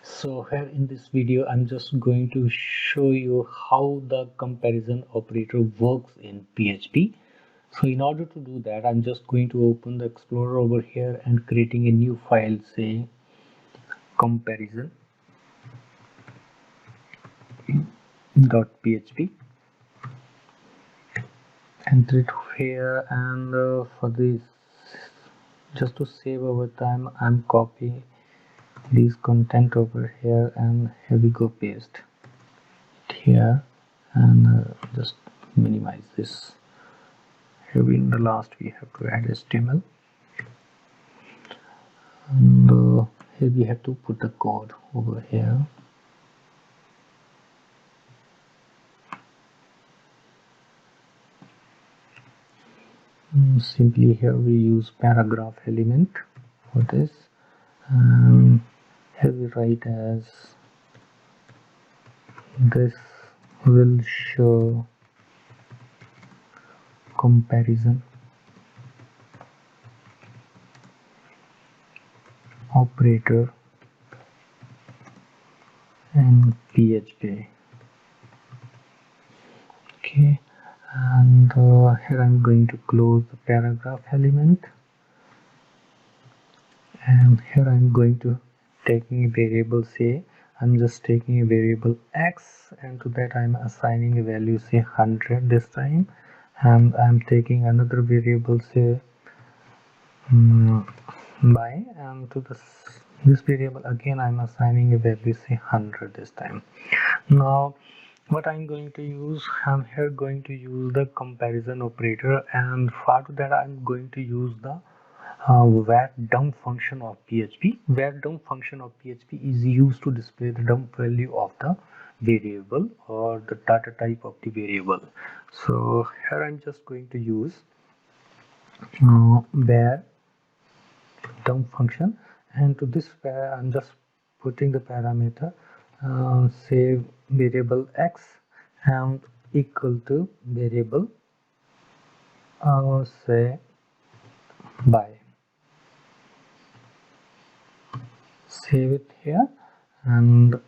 So here in this video I'm just going to show you how the comparison operator works in PHP. So in order to do that, I'm just going to open the Explorer over here and creating a new file, say comparison.php. Enter it here, and for this, just to save our time, I'm copying this content over here, and here we go, paste it here, and just minimize this. Here in the last we have to add HTML, and here we have to put the code over here. Simply here we use paragraph element for this, and here we write as this will show comparison operator in PHP. Okay, and here I'm going to close the paragraph element, and here I'm going to taking a variable, say I'm just taking a variable x, and to that I'm assigning a value, say 100 this time, and I'm taking another variable, say by, and to this variable again I'm assigning a value, say 100 this time. Now what I'm going to use, I'm here going to use the comparison operator, and for that I'm going to use the var dump function of PHP. Var dump function of PHP is used to display the dump value of the variable or the data type of the variable. So here I'm just going to use var dump function, and to this I'm just putting the parameter, say variable x and equal to variable say by. Save it here and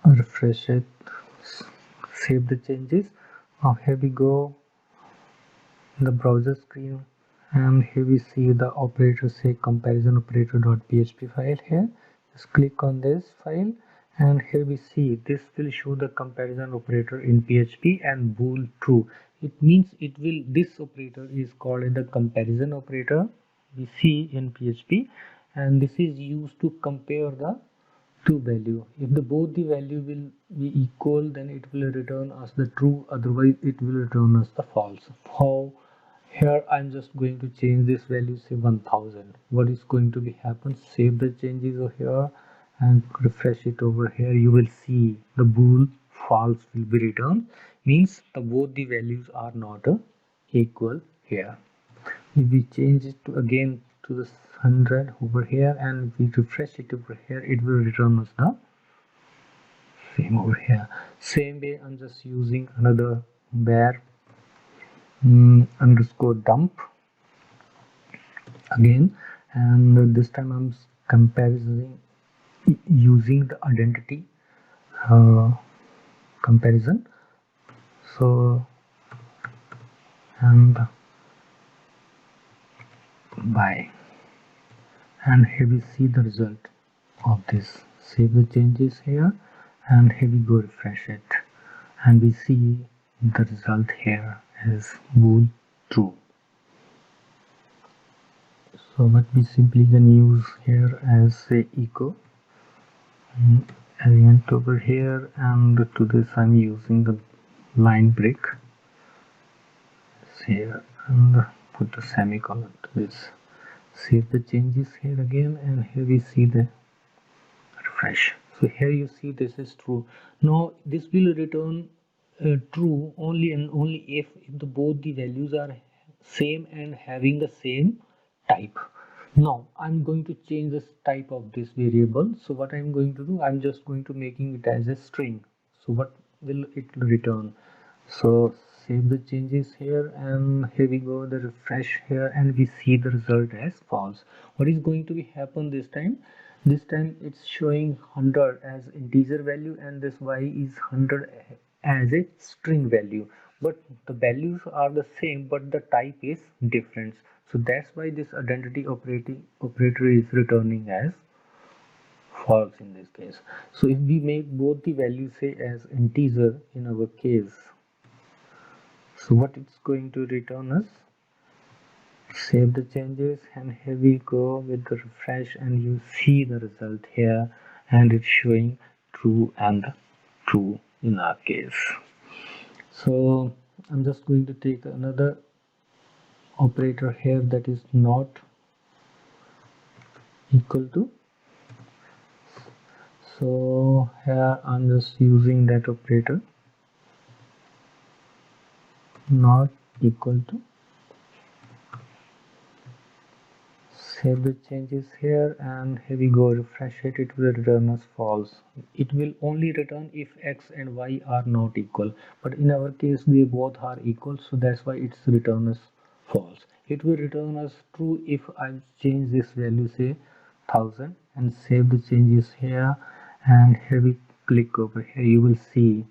refresh it, save the changes. Now here we go in the browser screen, and here we see the operator, say comparison operator.php file. Here just click on this file, and here we see this will show the comparison operator in PHP and bool true. It means it will, this operator is called in the comparison operator we see in PHP, and this is used to compare the two value. If the both the value will be equal, then it will return us the true, otherwise it will return us the false. How? Here I'm just going to change this value, say 1000. What is going to be happen? Save the changes over here and refresh it over here. You will see the bool false will be returned, means the both the values are not equal here. If we change it to again to the 100 over here, and if we refresh it over here, it will return us the same over here. Same way I'm just using another var underscore dump again, and this time I'm comparing using the identity comparison. So and by, and here we see the result of this. Save the changes here, and here we go refresh it, and we see the result here is bool true. So what we simply can use here as say echo element over here, and to this I'm using the line break here, and put the semicolon to this. Save the changes here again, and here we see the refresh. So here you see this is true. Now this will return true only and only if the both the values are same and having the same type. Now I'm going to change this type of this variable. So what I'm going to do, I'm just going to making it as a string. So what will it return? So save the changes here, and here we go, the refresh here, and we see the result as false. What is going to be happen this time? This time it's showing 100 as integer value, and this y is 100 as a string value, but the values are the same but the type is different. So that's why this identity operator is returning as false in this case. So if we make both the values say as integer in our case, so what it's going to return us, save the changes, and here we go with the refresh, and you see the result here, and it's showing true and true in our case. So I'm just going to take another operator here, that is not equal to. So here I'm just using that operator, not equal to. Save the changes here, and here we go, refresh it, it will return us false. It will only return if x and y are not equal, but in our case they both are equal, so that's why it's return us false. It will return us true if I change this value, say 1000, and save the changes here, and here we click over here, you will see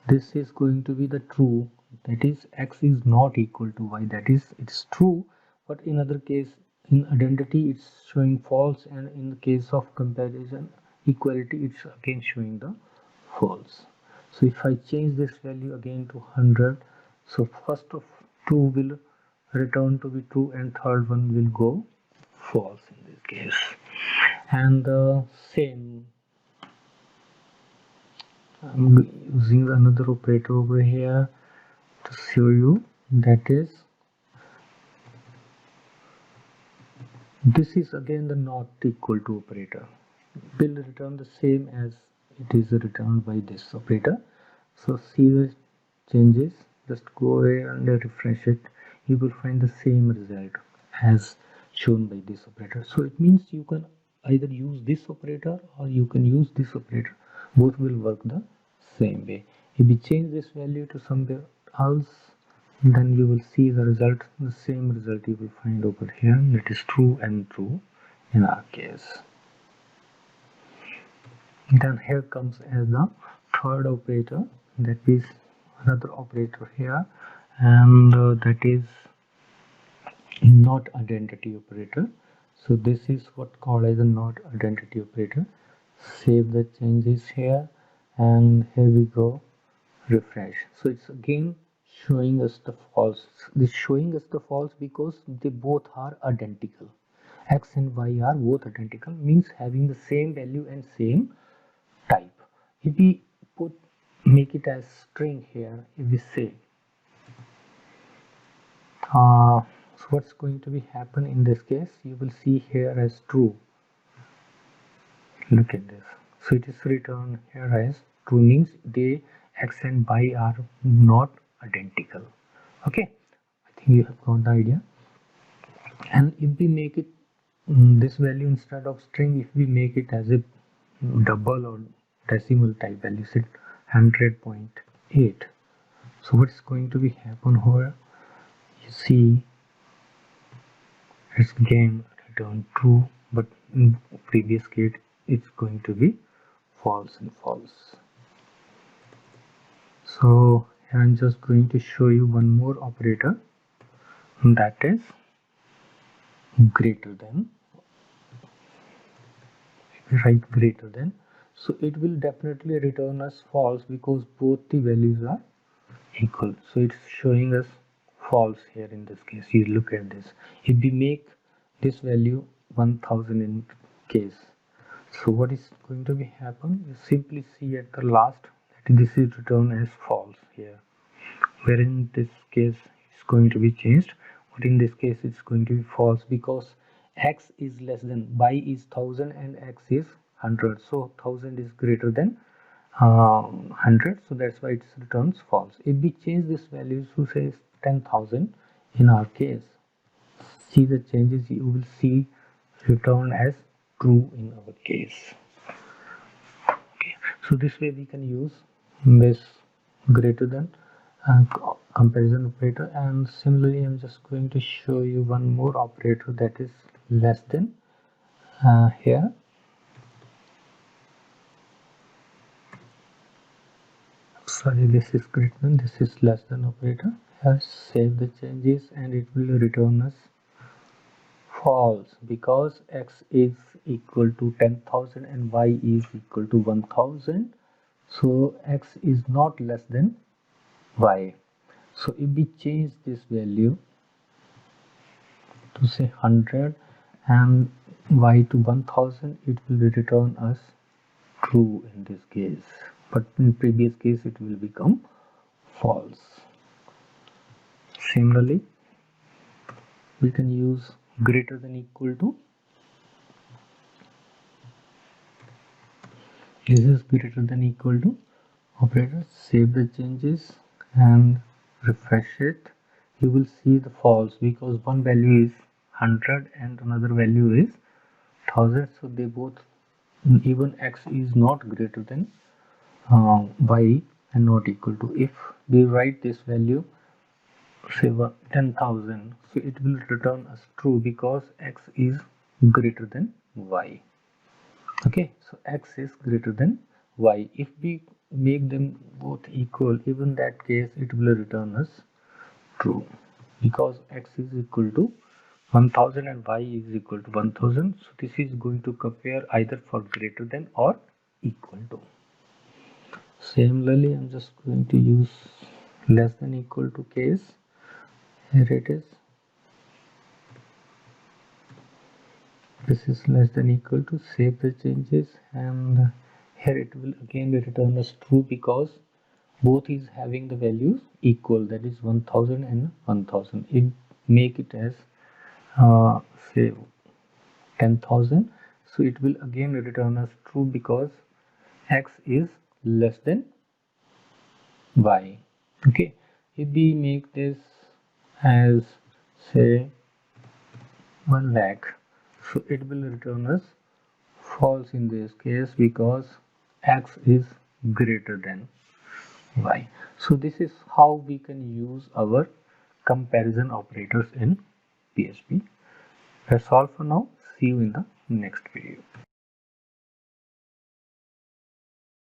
this is going to be the true, that is x is not equal to y, that is it's true, but in other case in identity it's showing false, and in the case of comparison equality it's again showing the false. So if I change this value again to 100, so first of two will return to be true and third one will go false in this case. And the same, I'm using another operator over here to show you, that is, this is again the not equal to operator, will return the same as it is returned by this operator. So see the changes, just go away and refresh it, you will find the same result as shown by this operator. So it means you can either use this operator or you can use this operator, both will work the same way. If we change this value to somewhere else, then you will see the result, the same result you will find over here, that is true and true in our case. Then here comes as the third operator, that is another operator here, and that is not identity operator. So this is what called as a not identity operator. Save the changes here, and here we go, refresh. So it's again showing us the false. This showing us the false because they both are identical. X and y are both identical, means having the same value and same type. If we make it as string here, if we say so what's going to be happen in this case, you will see here as true. Look at this, so it is returned here as true, means they x and y are not identical. Okay, I think you have got the idea. And if we make it this value instead of string, if we make it as a double or decimal type value, say 100.8, so what's going to be happen here, you see it's again return true, but in previous case it's going to be false and false. So I'm just going to show you one more operator, that is greater than. If we write greater than, so it will definitely return us false because both the values are equal, so it's showing us false here in this case. You look at this, if we make this value 1000 in case, so what is going to be happen, you simply see at the last that this is returned as false here, where in this case it's going to be changed, but in this case it's going to be false because x is less than, y is 1000 and x is 100, so 1000 is greater than 100, so that's why it returns false. If we change this value to say 10,000 in our case, see the changes, you will see return as true in our case. Okay, so this way we can use this greater than comparison operator. And similarly, I'm just going to show you one more operator, that is less than. Here, sorry, this is greater than, this is less than operator. Here, save the changes and it will return us false, because x is equal to 10,000 and y is equal to 1,000. So x is not less than y. So if we change this value to say 100 and y to 1000, it will return us true in this case, but in previous case it will become false. Similarly, we can use greater than equal to. This is greater than equal to operator. Save the changes and refresh it. You will see the false, because one value is 100 and another value is 1000. So they both, even x is not greater than y and not equal to. If we write this value, say 10,000, so it will return us true because x is greater than y. Okay, so x is greater than y. If we make them both equal, even that case it will return us true, because x is equal to 1000 and y is equal to 1000. So this is going to compare either for greater than or equal to. Similarly, I'm just going to use less than equal to case. Here it is. This is less than equal to. Save the changes, and here it will again return us true because both is having the values equal, that is 1000 and 1000. It make it as say 10,000, so it will again return us true because x is less than y. Okay, if we make this as say 1 lakh, so it will return us false in this case because x is greater than y. So this is how we can use our comparison operators in PHP. That's all for now. See you in the next video.